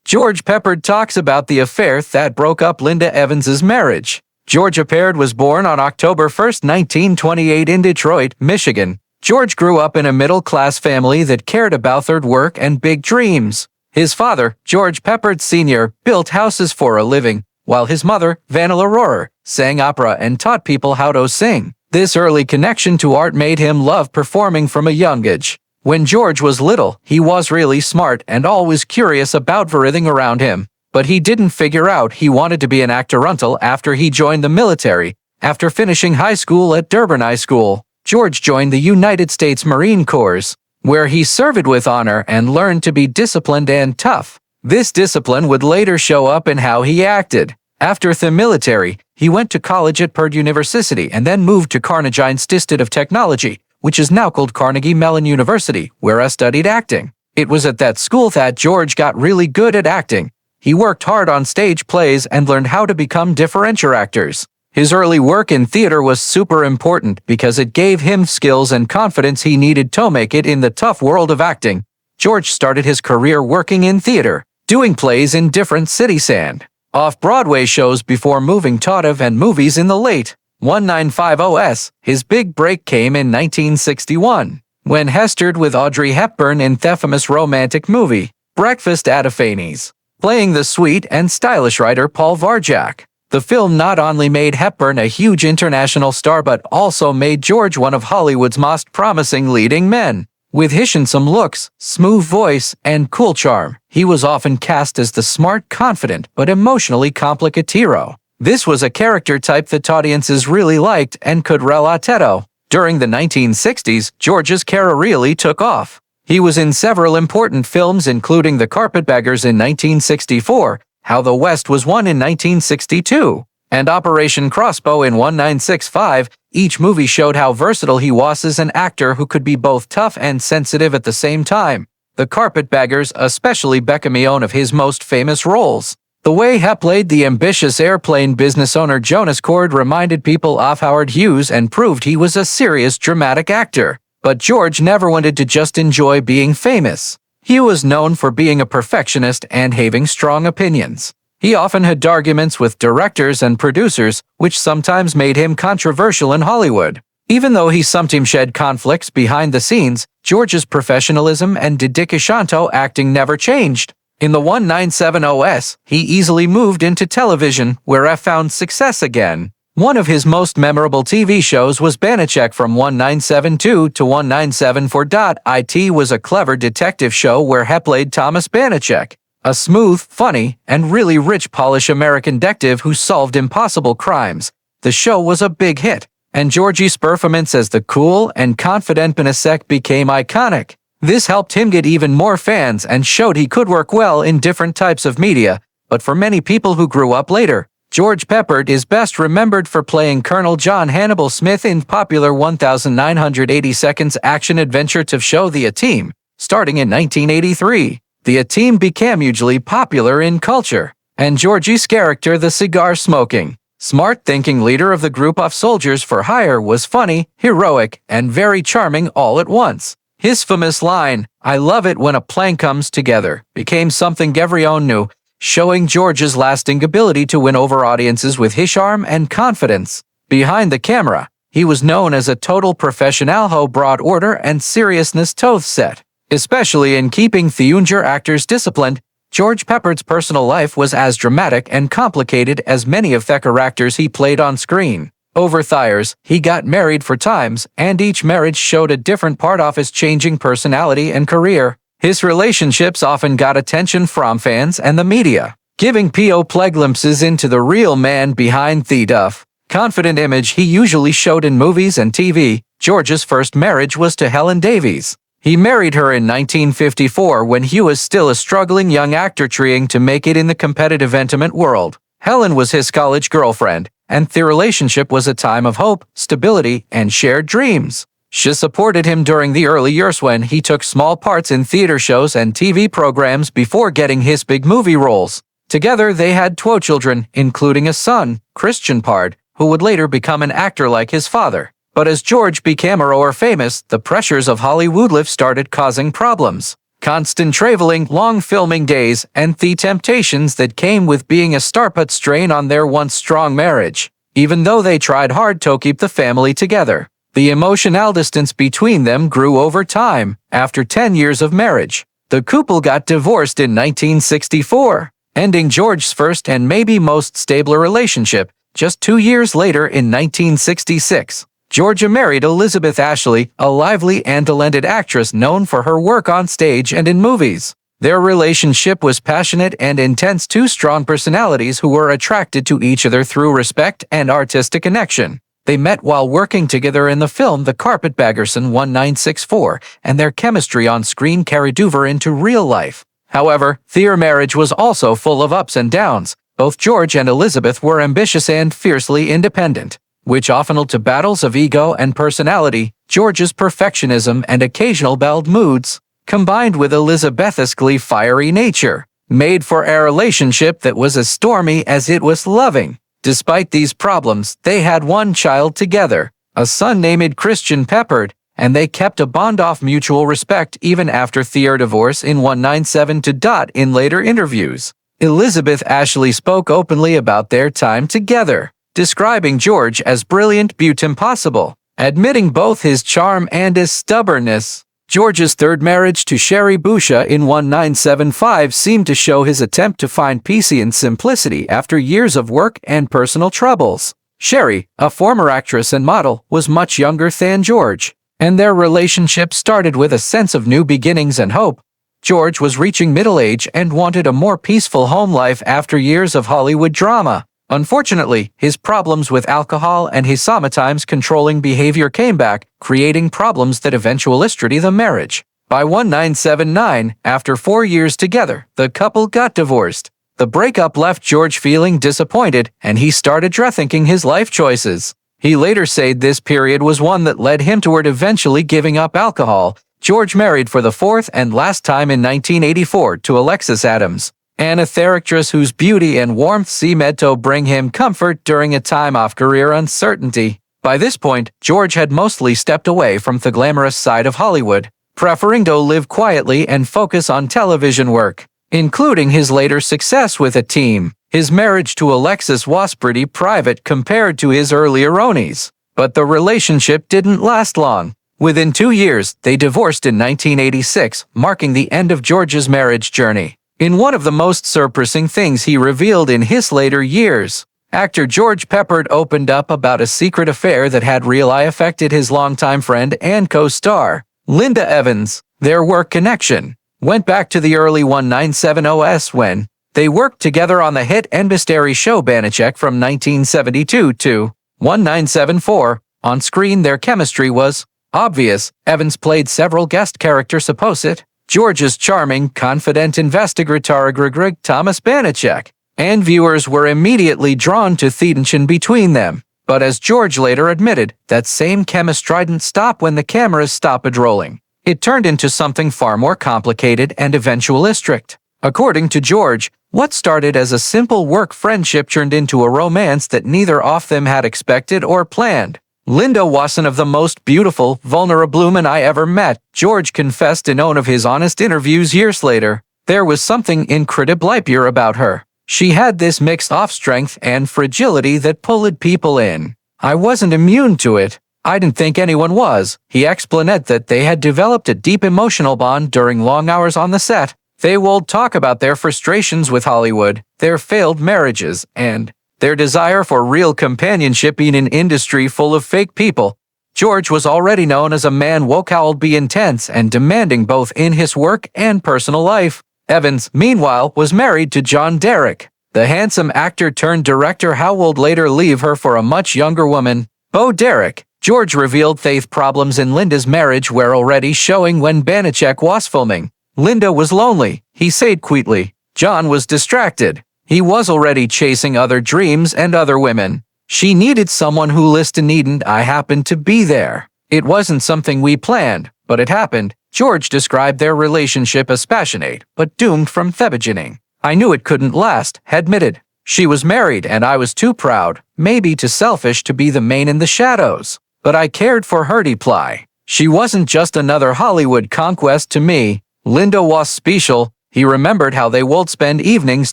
George Peppard talks about the affair that broke up Linda Evans's marriage. George Peppard was born on October 1, 1928 in Detroit, Michigan. George grew up in a middle-class family that cared about their work and big dreams. His father, George Peppard Sr., built houses for a living, while his mother, Vanilla Rohrer, sang opera and taught people how to sing. This early connection to art made him love performing from a young age. When George was little, he was really smart and always curious about everything around him. But he didn't figure out he wanted to be an actor until after he joined the military. After finishing high school at Durban High School, George joined the United States Marine Corps, where he served with honor and learned to be disciplined and tough. This discipline would later show up in how he acted. After the military, he went to college at Peppard University and then moved to Carnegie Institute of Technology, which is now called Carnegie Mellon University, where I studied acting. It was at that school that George got really good at acting. He worked hard on stage plays and learned how to become differential actors. His early work in theater was super important because it gave him skills and confidence he needed to make it in the tough world of acting. George started his career working in theater, doing plays in different cities and off-Broadway shows before moving to TV and movies in the late 1950s. His big break came in 1961, when he starred with Audrey Hepburn in the famous romantic movie, Breakfast at Tiffany's, playing the sweet and stylish writer Paul Varjak. The film not only made Hepburn a huge international star but also made George one of Hollywood's most promising leading men. With his handsome looks, smooth voice, and cool charm, he was often cast as the smart, confident, but emotionally complicated hero. This was a character type that audiences really liked and could relate to. During the 1960s, George's career really took off. He was in several important films including The Carpetbaggers in 1964, How the West Was Won in 1962, and Operation Crossbow in 1965. Each movie showed how versatile he was as an actor who could be both tough and sensitive at the same time. The Carpetbaggers especially became one of his most famous roles. The way he played the ambitious airplane business owner Jonas Cord reminded people of Howard Hughes and proved he was a serious dramatic actor. But George never wanted to just enjoy being famous. He was known for being a perfectionist and having strong opinions. He often had arguments with directors and producers, which sometimes made him controversial in Hollywood. Even though he sometimes shed conflicts behind the scenes, George's professionalism and dedication to acting never changed. In the 1970s, he easily moved into television, where he found success again. One of his most memorable TV shows was Banachek from 1972 to 1974. It was a clever detective show where he played Thomas Banachek, a smooth, funny, and really rich Polish American detective who solved impossible crimes. The show was a big hit, and George's performance as the cool and confident Banachek became iconic. This helped him get even more fans and showed he could work well in different types of media. But for many people who grew up later, George Peppard is best remembered for playing Colonel John Hannibal Smith in popular 1980 seconds action-adventure TV show The A-Team, starting in 1983. The A-Team became hugely popular in culture, and George's character, the cigar-smoking, smart-thinking leader of the group of soldiers for hire, was funny, heroic, and very charming all at once. His famous line, "I love it when a plan comes together," became something everyone knew, showing George's lasting ability to win over audiences with his charm and confidence. Behind the camera, he was known as a total professional who brought order and seriousness to the set. Especially in keeping the younger actors disciplined, George Peppard's personal life was as dramatic and complicated as many of the characters he played on screen. Over the years, he got married 4 times, and each marriage showed a different part of his changing personality and career. His relationships often got attention from fans and the media, giving people glimpses into the real man behind the tough, confident image he usually showed in movies and TV. George's first marriage was to Helen Davies. He married her in 1954 when he was still a struggling young actor trying to make it in the competitive intimate world. Helen was his college girlfriend, and their relationship was a time of hope, stability, and shared dreams. She supported him during the early years when he took small parts in theater shows and TV programs before getting his big movie roles. Together, they had 2 children, including a son, Christian Peppard, who would later become an actor like his father. But as George became more famous, the pressures of Hollywood life started causing problems. constant traveling, long filming days, and the temptations that came with being a star put strain on their once strong marriage. Even though they tried hard to keep the family together, the emotional distance between them grew over time. After 10 years of marriage, the couple got divorced in 1964, ending George's first and maybe most stable relationship. Just 2 years later, in 1966, Georgia married Elizabeth Ashley, a lively and talented actress known for her work on stage and in movies. Their relationship was passionate and intense, two strong personalities who were attracted to each other through respect and artistic connection. They met while working together in the film The Carpetbaggers in 1964, and their chemistry on screen carried over into real life. However, their marriage was also full of ups and downs. Both George and Elizabeth were ambitious and fiercely independent, which often led to battles of ego and personality. George's perfectionism and occasional bad moods, combined with Elizabeth's fiery nature, made for a relationship that was as stormy as it was loving. Despite these problems, they had one child together, a son named Christian Peppard, and they kept a bond of mutual respect even after their divorce in 1997. In later interviews, Elizabeth Ashley spoke openly about their time together, describing George as brilliant but impossible, admitting both his charm and his stubbornness. George's third marriage to Sherry Busha in 1975 seemed to show his attempt to find peace and simplicity after years of work and personal troubles. Sherry, a former actress and model, was much younger than George, and their relationship started with a sense of new beginnings and hope. George was reaching middle age and wanted a more peaceful home life after years of Hollywood drama. Unfortunately, his problems with alcohol and his sometimes controlling behavior came back, creating problems that eventually destroyed the marriage. By 1979, after 4 years together, the couple got divorced. The breakup left George feeling disappointed, and he started rethinking his life choices. He later said this period was one that led him toward eventually giving up alcohol. George married for the fourth and last time in 1984 to Alexis Adams, an actress whose beauty and warmth seemed to bring him comfort during a time of career uncertainty. By this point, George had mostly stepped away from the glamorous side of Hollywood, preferring to live quietly and focus on television work, including his later success with a team. His marriage to Alexis was pretty private compared to his earlier ones, but the relationship didn't last long. Within 2 years, they divorced in 1986, marking the end of George's marriage journey. In one of the most surprising things he revealed in his later years, actor George Peppard opened up about a secret affair that had really affected his longtime friend and co-star, Linda Evans. Their work connection went back to the early 1970s when they worked together on the hit and mystery show Banachek from 1972 to 1974. On screen, their chemistry was obvious. Evans played several guest characters opposite George's charming, confident investigator Greg Thomas Banachek, and viewers were immediately drawn to the tension between them. But as George later admitted, that same chemistry didn't stop when the cameras stopped rolling. It turned into something far more complicated and eventually strict. According to George, what started as a simple work friendship turned into a romance that neither of them had expected or planned. Linda was one of the most beautiful, vulnerable women I ever met, George confessed in one of his honest interviews years later. There was something incredibly pure about her. She had this mix of strength and fragility that pulled people in. I wasn't immune to it. I didn't think anyone was. He explained that they had developed a deep emotional bond during long hours on the set. They would talk about their frustrations with Hollywood, their failed marriages, and their desire for real companionship in an industry full of fake people. George was already known as a man who could be intense and demanding both in his work and personal life. Evans, meanwhile, was married to John Derek, the handsome actor turned director who would later leave her for a much younger woman, Bo Derek. George revealed faith problems in Linda's marriage were already showing when Banachek was filming. Linda was lonely, he said quietly. John was distracted. He was already chasing other dreams and other women. She needed someone who listened, and I happened to be there. It wasn't something we planned, but it happened. George described their relationship as passionate, but doomed from the beginning. I knew it couldn't last, admitted. She was married and I was too proud, maybe too selfish to be the main in the shadows. But I cared for her deeply. She wasn't just another Hollywood conquest to me. Linda was special. He remembered how they would spend evenings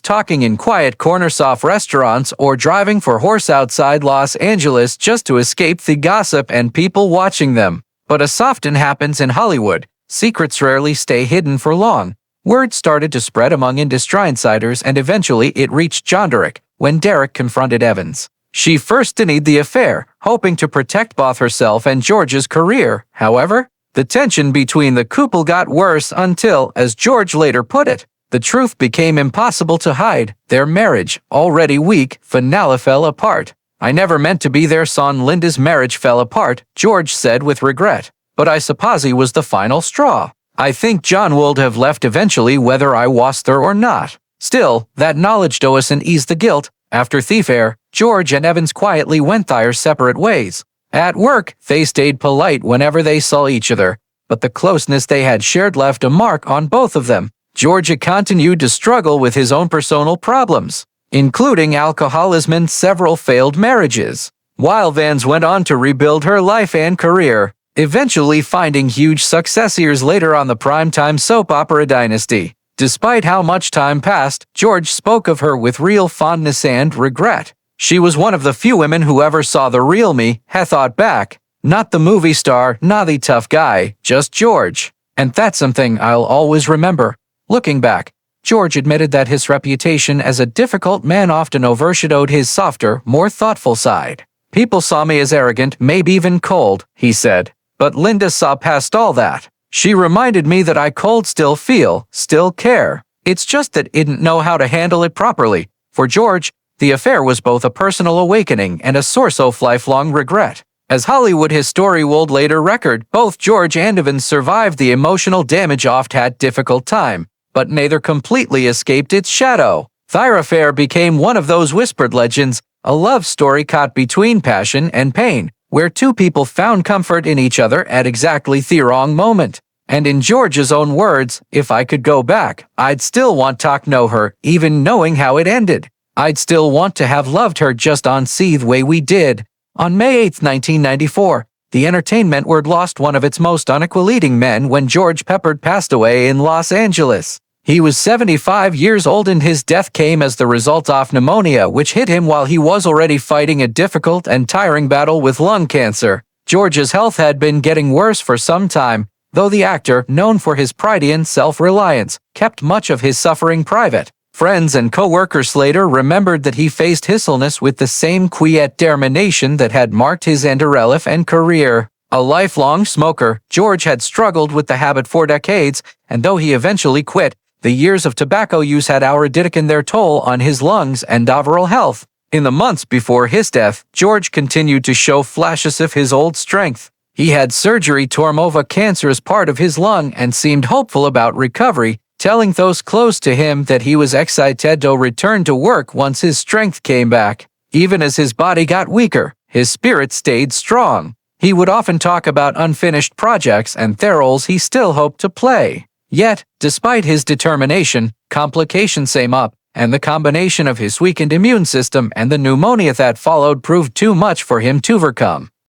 talking in quiet corners of restaurants or driving for horse outside Los Angeles just to escape the gossip and people watching them. But as often happens in Hollywood, secrets rarely stay hidden for long. Word started to spread among industry insiders and eventually it reached John Derek when Derek confronted Evans. She first denied the affair, hoping to protect both herself and George's career. However, the tension between the couple got worse until, as George later put it, the truth became impossible to hide. Their marriage, already weak, finally fell apart. "I never meant to be their son. Linda's marriage fell apart," George said with regret. "But I suppose he was the final straw. I think John would have left eventually whether I was there or not." Still, that knowledge doesn't ease the guilt. After the affair, George and Evans quietly went their separate ways. At work, they stayed polite whenever they saw each other, but the closeness they had shared left a mark on both of them. George continued to struggle with his own personal problems, including alcoholism and several failed marriages, while Vans went on to rebuild her life and career, eventually finding huge success years later on the primetime soap opera Dynasty. Despite how much time passed, George spoke of her with real fondness and regret. "She was one of the few women who ever saw the real me," he thought back. "Not the movie star, not the tough guy, just George. And that's something I'll always remember." Looking back, George admitted that his reputation as a difficult man often overshadowed his softer, more thoughtful side. "People saw me as arrogant, maybe even cold," he said. "But Linda saw past all that. She reminded me that I could still feel, still care. It's just that I didn't know how to handle it properly." For George, the affair was both a personal awakening and a source of lifelong regret. As Hollywood history would later record, both George and Evans survived the emotional damage of that difficult time, but neither completely escaped its shadow. Their affair became one of those whispered legends, a love story caught between passion and pain, where two people found comfort in each other at exactly the wrong moment. And in George's own words, "If I could go back, I'd still want to know her, even knowing how it ended. I'd still want to have loved her just on the way we did." On May 8, 1994, the entertainment world lost one of its most unequal-leading men when George Peppard passed away in Los Angeles. He was 75 years old and his death came as the result of pneumonia, which hit him while he was already fighting a difficult and tiring battle with lung cancer. George's health had been getting worse for some time, though the actor, known for his pride and self-reliance, kept much of his suffering private. Friends and co-workers later remembered that he faced his illness with the same quiet determination that had marked his entire life and career. A lifelong smoker, George had struggled with the habit for decades, and though he eventually quit, the years of tobacco use had already taken their toll on his lungs and overall health. In the months before his death, George continued to show flashes of his old strength. He had surgery to remove a cancerous part of his lung and seemed hopeful about recovery, telling those close to him that he was excited to return to work once his strength came back. Even as his body got weaker, his spirit stayed strong. He would often talk about unfinished projects and the roles he still hoped to play. Yet, despite his determination, complications came up, and the combination of his weakened immune system and the pneumonia that followed proved too much for him to overcome.